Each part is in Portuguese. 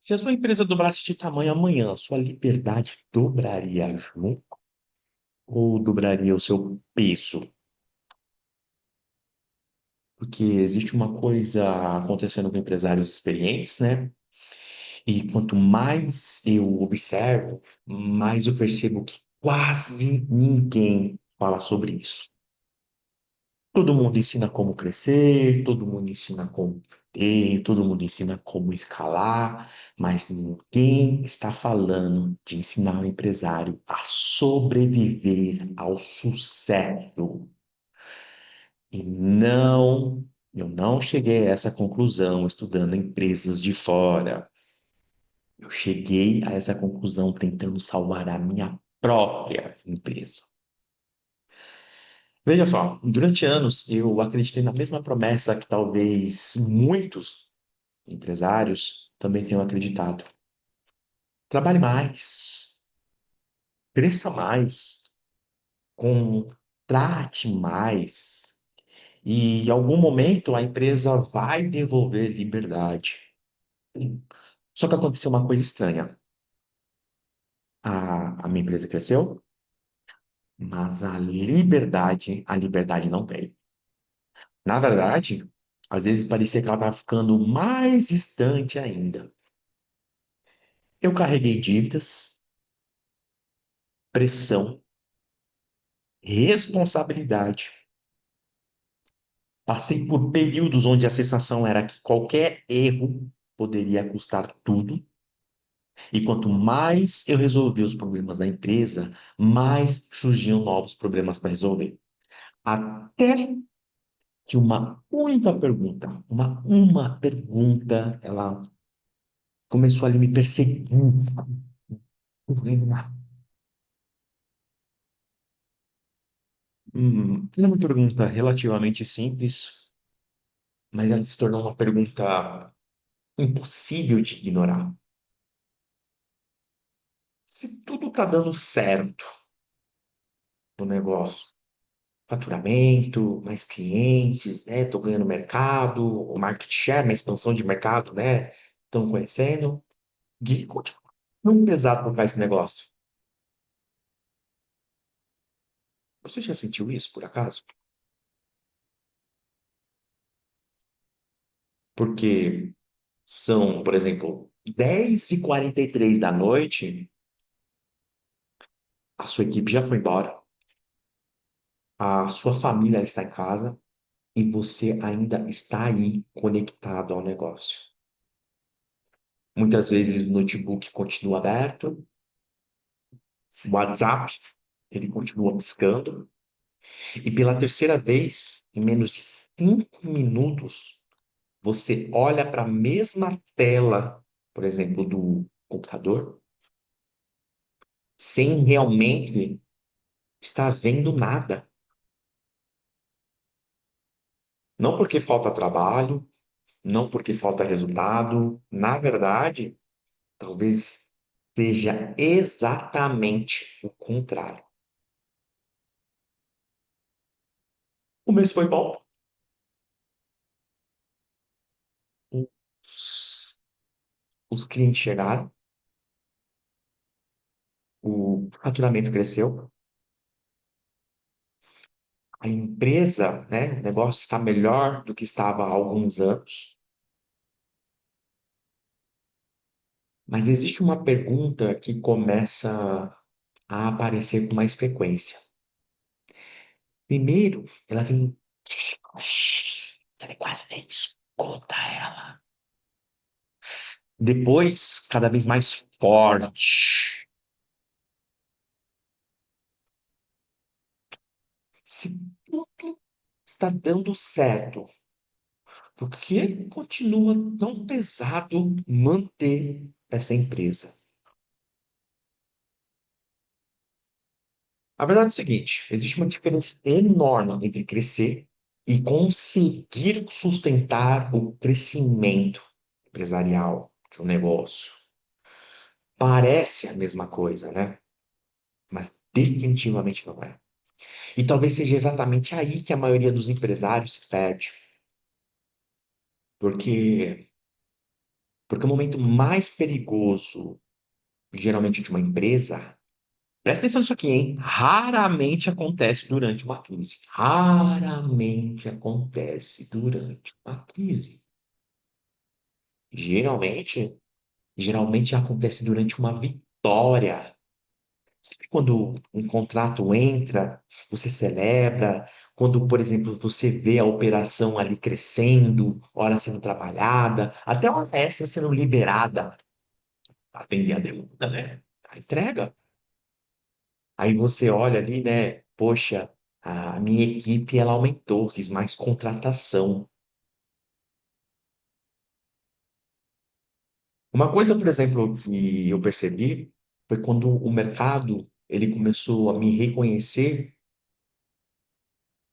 Se a sua empresa dobrasse de tamanho amanhã, sua liberdade dobraria junto ou dobraria o seu peso? Porque existe uma coisa acontecendo com empresários experientes, né? E quanto mais eu observo, mais eu percebo que quase ninguém fala sobre isso. Todo mundo ensina como crescer, todo mundo ensina como ter, todo mundo ensina como escalar, mas ninguém está falando de ensinar o empresário a sobreviver ao sucesso. E não, eu não cheguei a essa conclusão estudando empresas de fora. Eu cheguei a essa conclusão tentando salvar a minha própria empresa. Veja só, durante anos eu acreditei na mesma promessa que talvez muitos empresários também tenham acreditado. Trabalhe mais, cresça mais, contrate mais, e em algum momento a empresa vai devolver liberdade. Só que aconteceu uma coisa estranha. A minha empresa cresceu, mas a liberdade não veio. Na verdade, às vezes parecia que ela estava ficando mais distante ainda. Eu carreguei dívidas, pressão, responsabilidade. Passei por períodos onde a sensação era que qualquer erro poderia custar tudo. E quanto mais eu resolvia os problemas da empresa, mais surgiam novos problemas para resolver. Até que uma pergunta, ela começou ali me perseguir. Era uma pergunta relativamente simples, mas ela se tornou uma pergunta impossível de ignorar. Se tudo está dando certo no negócio, faturamento, mais clientes, né? Estou ganhando mercado, o market share, uma expansão de mercado, né? Estão conhecendo. E continua muito pesado para esse negócio. Você já sentiu isso, por acaso? Porque são, por exemplo, 10h43 da noite, a sua equipe já foi embora, a sua família está em casa e você ainda está aí conectado ao negócio. Muitas vezes o notebook continua aberto, o WhatsApp, ele continua piscando, e pela terceira vez, em menos de 5 minutos, você olha para a mesma tela, por exemplo, do computador, sem realmente estar vendo nada. Não porque falta trabalho, não porque falta resultado, na verdade, talvez seja exatamente o contrário. O mês foi bom, os clientes chegaram, o faturamento cresceu, a empresa, né, o negócio está melhor do que estava há alguns anos. Mas existe uma pergunta que começa a aparecer com mais frequência. Primeiro, ela vem. Você quase nem escuta ela. Depois, cada vez mais forte. Se tudo está dando certo, por que continua tão pesado manter essa empresa? A verdade é o seguinte: existe uma diferença enorme entre crescer e conseguir sustentar o crescimento empresarial de um negócio. Parece a mesma coisa, né? Mas definitivamente não é. E talvez seja exatamente aí que a maioria dos empresários se perde. Porque Porque o momento mais perigoso, geralmente, de uma empresa, presta atenção nisso aqui, hein? Raramente acontece durante uma crise. Raramente acontece durante uma crise. Geralmente, geralmente acontece durante uma vitória. Sabe quando um contrato entra, você celebra, quando, por exemplo, você vê a operação ali crescendo, hora sendo trabalhada, até uma extra sendo liberada, atender a demanda, né? A entrega. Aí você olha ali, né? Poxa, a minha equipe ela aumentou, fiz mais contratação. Uma coisa, por exemplo, que eu percebi foi quando o mercado ele começou a me reconhecer,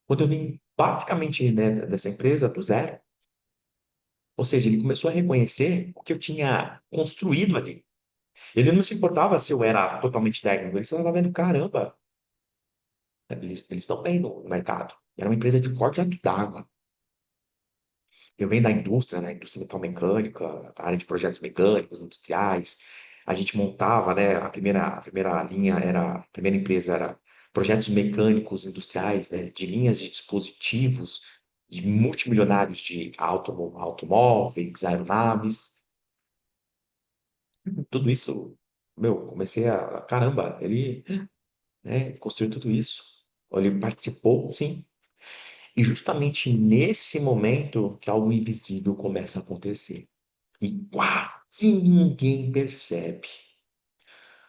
quando eu vim basicamente, né, dessa empresa do zero. Ou seja, ele começou a reconhecer o que eu tinha construído ali. Ele não se importava se eu era totalmente técnico, ele só estava vendo, caramba, eles estão bem no mercado. Era uma empresa de corte d'água. Eu venho da indústria, né? Indústria metalmecânica, da área de projetos mecânicos, industriais. A gente montava, né? A primeira linha era, a primeira empresa era projetos mecânicos industriais, né? De linhas de dispositivos, de multimilionários de automóveis, aeronaves. Tudo isso, meu, comecei caramba, ele, né? Construiu tudo isso. Ele participou, sim. E justamente nesse momento que algo invisível começa a acontecer. E quase ninguém percebe.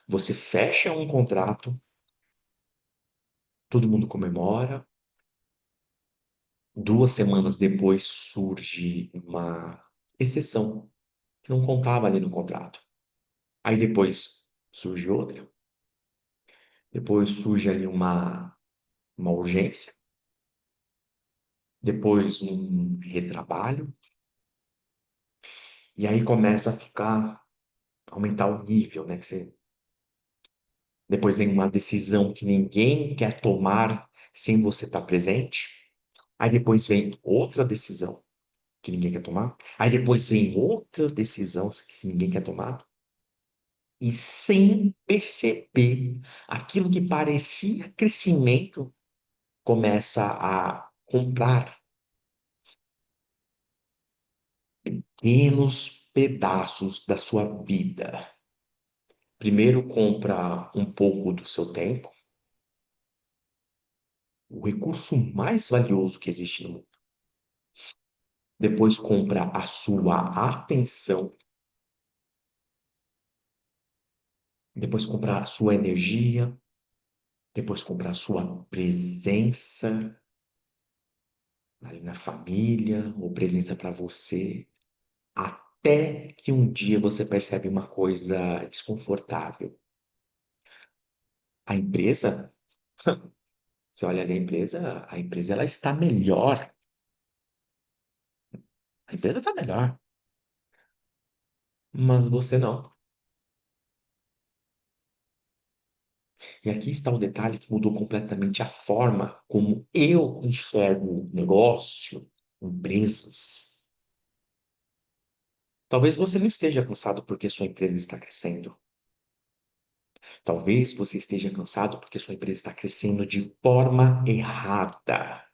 Você fecha um contrato, todo mundo comemora. 2 semanas depois surge uma exceção que não contava ali no contrato. Aí depois surge outra. Depois surge ali uma urgência. Depois um retrabalho. E aí começa a aumentar o nível, né? Depois vem uma decisão que ninguém quer tomar sem você estar presente. Aí depois vem outra decisão que ninguém quer tomar. Aí depois vem outra decisão que ninguém quer tomar. E sem perceber, aquilo que parecia crescimento começa a comprar pequenos pedaços da sua vida. Primeiro compra um pouco do seu tempo, o recurso mais valioso que existe no mundo. Depois compra a sua atenção, depois compra a sua energia, depois compra a sua presença ali na família, ou presença para você, até que um dia você percebe uma coisa desconfortável. A empresa, você olha ali a empresa ela está melhor. A empresa está melhor, mas você não. E aqui está o detalhe que mudou completamente a forma como eu enxergo o negócio, empresas. Talvez você não esteja cansado porque sua empresa está crescendo. Talvez você esteja cansado porque sua empresa está crescendo de forma errada.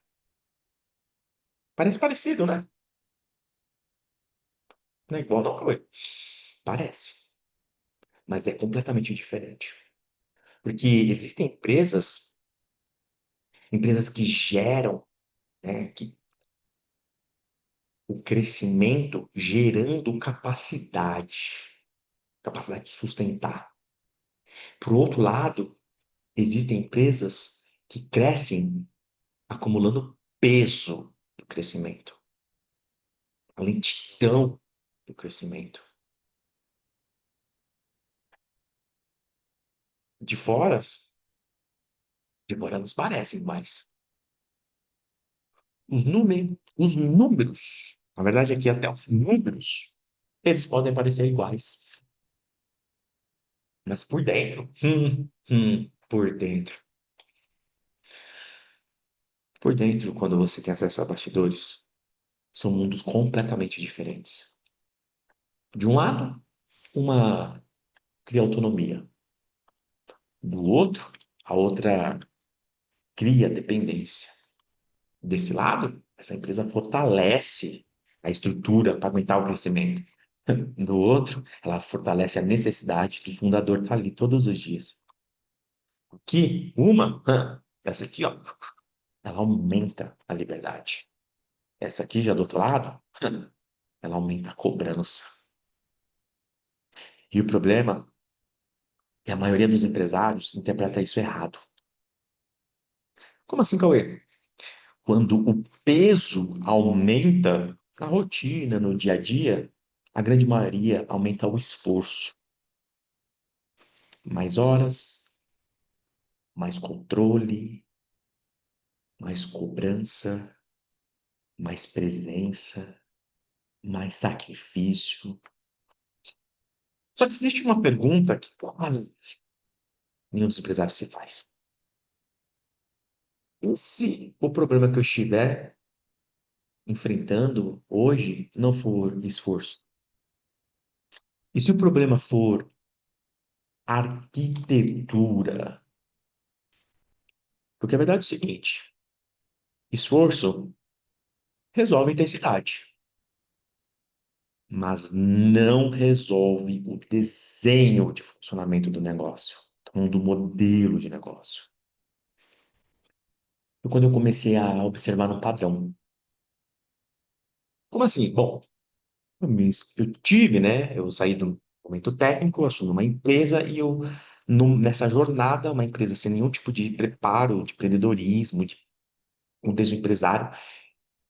Parece parecido, né? Não é igual, não, Cauê. Parece, mas é completamente diferente. Porque existem empresas que geram, né, o crescimento gerando capacidade de sustentar. Por outro lado, existem empresas que crescem acumulando peso do crescimento, a lentidão do crescimento. De fora, de fora nos parecem, mas os números, na verdade aqui até os números, eles podem parecer iguais, mas por dentro, quando você tem acesso a bastidores, são mundos completamente diferentes. De um lado, uma cria autonomia. Do outro, a outra cria dependência. Desse lado, essa empresa fortalece a estrutura para aguentar o crescimento. Do outro, ela fortalece a necessidade do fundador estar ali todos os dias. Que uma, essa aqui, ó, ela aumenta a liberdade. Essa aqui, já do outro lado, ela aumenta a cobrança. E o problema é que a maioria dos empresários interpreta isso errado. Como assim, Cauê? Quando o peso aumenta na rotina, no dia a dia, a grande maioria aumenta o esforço. Mais horas, mais controle, mais cobrança, mais presença, mais sacrifício. Só que existe uma pergunta que quase nenhum dos empresários se faz. E se o problema que eu estiver enfrentando hoje não for esforço? E se o problema for arquitetura? Porque a verdade é o seguinte: esforço resolve intensidade, mas não resolve o desenho de funcionamento do negócio, então, do modelo de negócio. Foi quando eu comecei a observar um padrão. Como assim? Bom, eu tive, né? Eu saí do momento técnico, assumi uma empresa e eu, nessa jornada, uma empresa sem nenhum tipo de preparo, de empreendedorismo, de contexto empresário,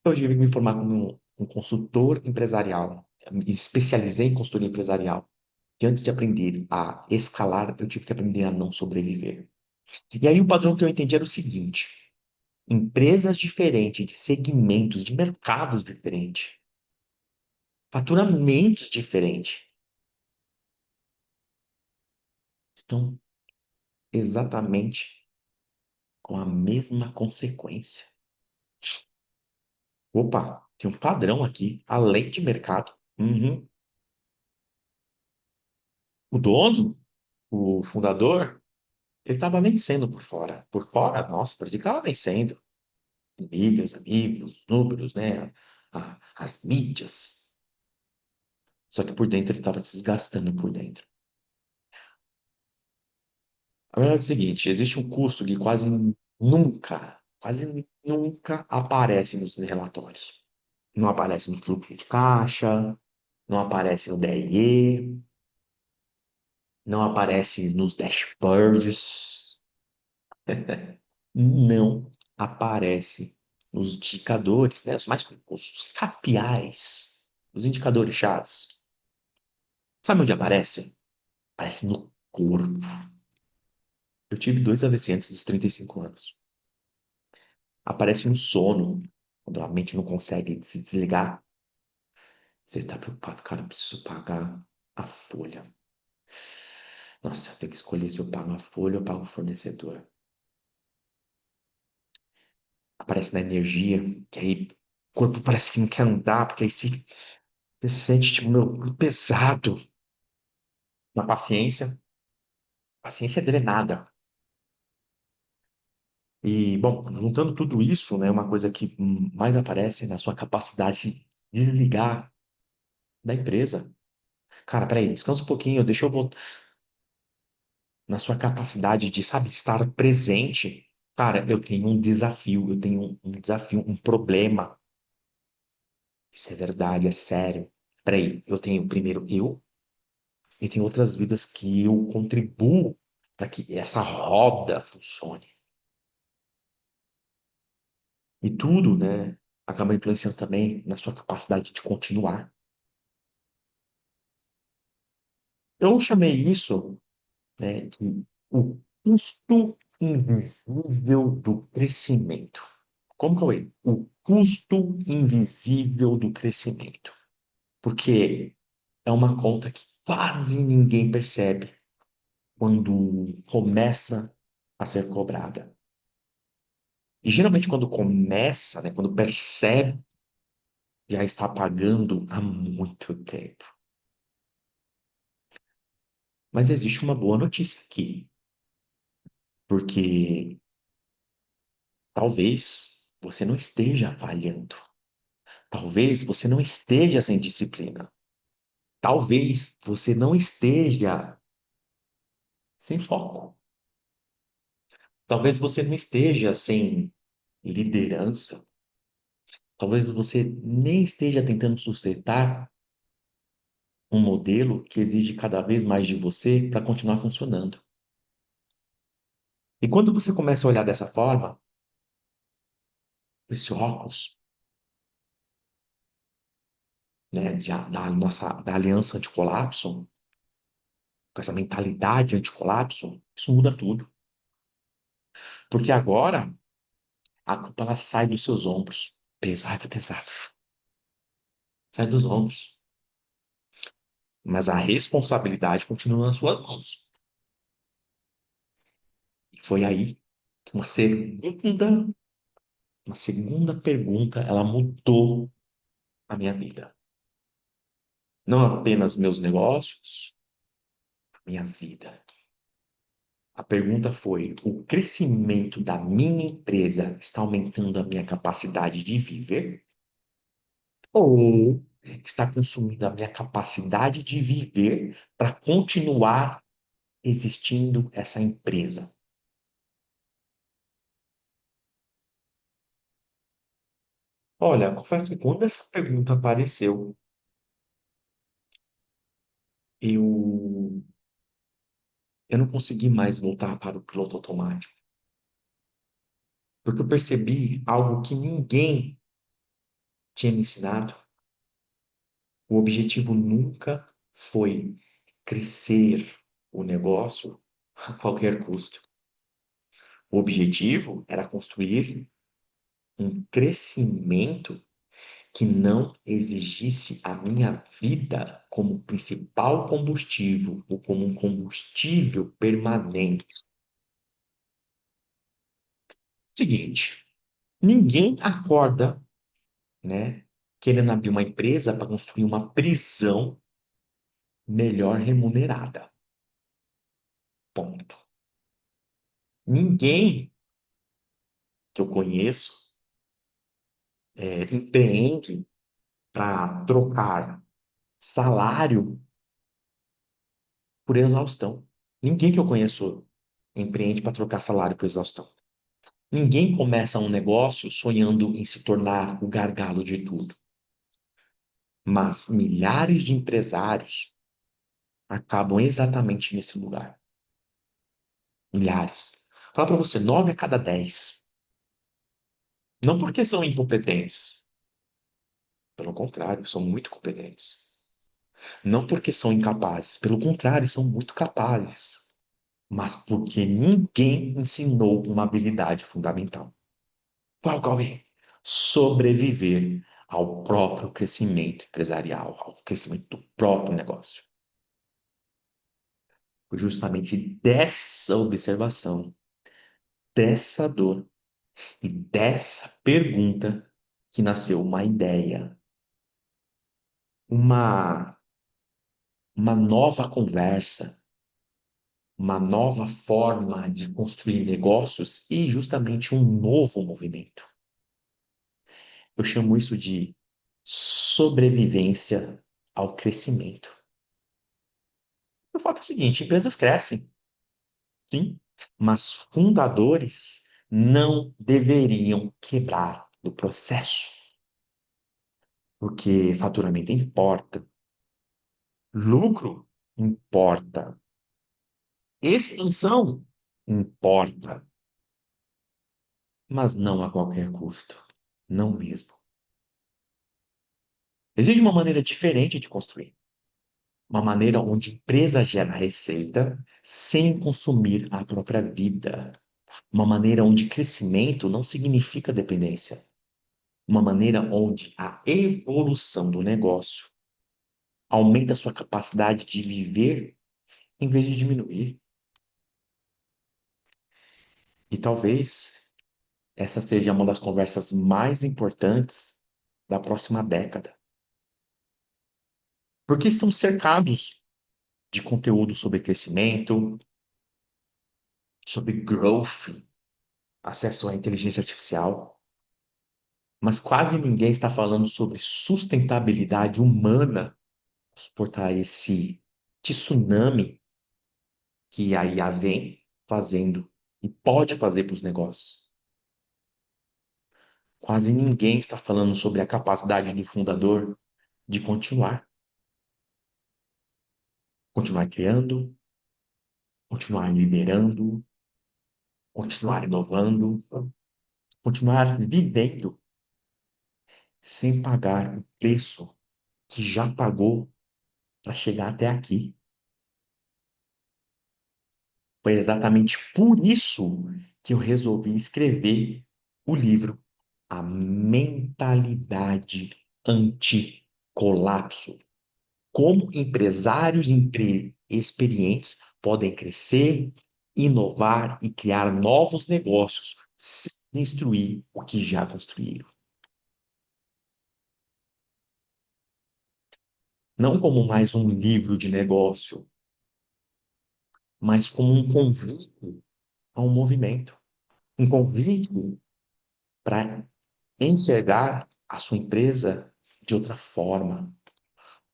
eu tive que me formar como um consultor empresarial. Me especializei em consultoria empresarial. Que antes de aprender a escalar, eu tive que aprender a não sobreviver. E aí o padrão que eu entendi era o seguinte: empresas diferentes, de segmentos, de mercados diferentes, faturamentos diferentes, estão exatamente com a mesma consequência. Opa, tem um padrão aqui, além de mercado. Uhum. O dono, o fundador, ele estava vencendo por fora. Por fora, nossa, parecia que estava vencendo. Milhas, amigos, números, né? As mídias. Só que por dentro ele estava se desgastando por dentro. A verdade é o seguinte, existe um custo que quase nunca aparece nos relatórios. Não aparece no fluxo de caixa, não aparece no DRE, não aparece nos dashboards, não aparece nos indicadores, né? Os KPIs, os indicadores chaves. Sabe onde aparece? Aparece no corpo. Eu tive dois AVC antes dos 35 anos. Aparece no sono, quando a mente não consegue se desligar. Você está preocupado, cara, eu preciso pagar a folha. Nossa, eu tenho que escolher se eu pago a folha ou pago o fornecedor. Aparece na energia, que aí o corpo parece que não quer andar, porque aí você sente, tipo, meu, pesado. Na paciência é drenada. E, bom, juntando tudo isso, né, uma coisa que mais aparece na sua capacidade de ligar da empresa. Cara, peraí, descansa um pouquinho, deixa eu voltar na sua capacidade de, sabe, estar presente. Cara, eu tenho um desafio, eu tenho um desafio, um problema. Isso é verdade, é sério. Peraí, eu tenho primeiro eu e tem outras vidas que eu contribuo para que essa roda funcione. E tudo, né, acaba influenciando também na sua capacidade de continuar. Eu chamei isso, né, de o custo invisível do crescimento. Como que é? O custo invisível do crescimento. Porque é uma conta que quase ninguém percebe quando começa a ser cobrada. E geralmente quando começa, né, quando percebe, já está pagando há muito tempo. Mas existe uma boa notícia aqui, porque talvez você não esteja falhando. Talvez você não esteja sem disciplina. Talvez você não esteja sem foco. Talvez você não esteja sem liderança. Talvez você nem esteja tentando sustentar um modelo que exige cada vez mais de você para continuar funcionando. E quando você começa a olhar dessa forma, esse óculos, né, da aliança anticolapso, com essa mentalidade anticolapso, isso muda tudo. Porque agora a culpa ela sai dos seus ombros. Peso, ai, tá pesado. Sai dos ombros. Mas a responsabilidade continua nas suas mãos. E foi aí que uma segunda pergunta, ela mudou a minha vida. Não apenas meus negócios, minha vida. A pergunta foi: o crescimento da minha empresa está aumentando a minha capacidade de viver? Ou está consumindo a minha capacidade de viver para continuar existindo essa empresa? Olha, confesso que quando essa pergunta apareceu, eu, eu não consegui mais voltar para o piloto automático, porque eu percebi algo que ninguém tinha me ensinado. O objetivo nunca foi crescer o negócio a qualquer custo. O objetivo era construir um crescimento que não exigisse a minha vida como principal combustível ou como um combustível permanente. Seguinte, ninguém acorda, né, querendo abrir uma empresa para construir uma prisão melhor remunerada. Ponto. Ninguém que eu conheço empreende para trocar salário por exaustão. Ninguém que eu conheço empreende para trocar salário por exaustão. Ninguém começa um negócio sonhando em se tornar o gargalo de tudo. Mas milhares de empresários acabam exatamente nesse lugar. Milhares. Fala para você, 9 a cada 10. Não porque são incompetentes. Pelo contrário, são muito competentes. Não porque são incapazes. Pelo contrário, são muito capazes. Mas porque ninguém ensinou uma habilidade fundamental. Qual, Cauê? Sobreviver ao próprio crescimento empresarial, ao crescimento do próprio negócio. Foi justamente dessa observação, dessa dor e dessa pergunta que nasceu uma ideia, uma, uma nova conversa, uma nova forma de construir negócios e justamente um novo movimento. Eu chamo isso de sobrevivência ao crescimento. O fato é o seguinte: empresas crescem, sim, mas fundadores não deveriam quebrar do processo, porque faturamento importa, lucro importa, expansão importa, mas não a qualquer custo, não mesmo. Existe uma maneira diferente de construir, uma maneira onde a empresa gera receita sem consumir a própria vida, uma maneira onde crescimento não significa dependência. Uma maneira onde a evolução do negócio aumenta a sua capacidade de viver em vez de diminuir. E talvez essa seja uma das conversas mais importantes da próxima década. Porque estamos cercados. de conteúdo sobre crescimento, sobre growth, acesso à inteligência artificial, mas quase ninguém está falando sobre sustentabilidade humana, suportar esse tsunami que a IA vem fazendo e pode fazer para os negócios. Quase ninguém está falando sobre a capacidade do fundador de continuar criando, continuar liderando, continuar inovando, continuar vivendo sem pagar o preço que já pagou para chegar até aqui. Foi exatamente por isso que eu resolvi escrever o livro A Mentalidade Anti-Colapso. Como empresários experientes podem crescer, inovar e criar novos negócios sem destruir o que já construíram. Não como mais um livro de negócio, mas como um convite a um movimento. Um convite para enxergar a sua empresa de outra forma.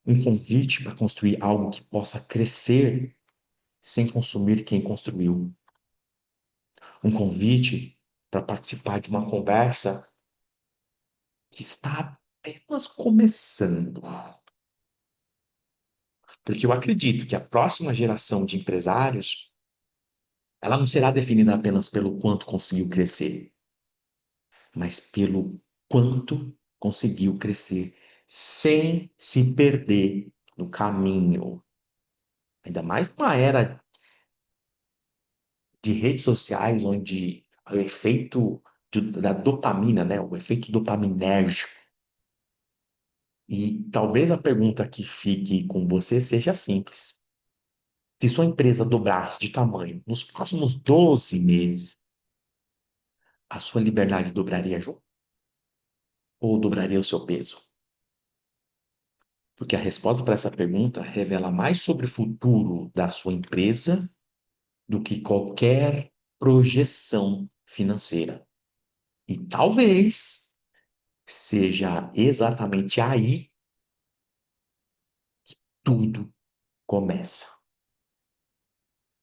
Um convite para construir algo que possa crescer sem consumir quem construiu. Um convite para participar de uma conversa que está apenas começando. Porque eu acredito que a próxima geração de empresários, ela não será definida apenas pelo quanto conseguiu crescer, mas pelo quanto conseguiu crescer sem se perder no caminho. Ainda mais numa era de redes sociais, onde o efeito da dopamina, né, o efeito dopaminérgico. E talvez a pergunta que fique com você seja simples. Se sua empresa dobrasse de tamanho nos próximos 12 meses, a sua liberdade dobraria junto? Ou dobraria o seu peso? Porque a resposta para essa pergunta revela mais sobre o futuro da sua empresa do que qualquer projeção financeira. E talvez seja exatamente aí tudo começa.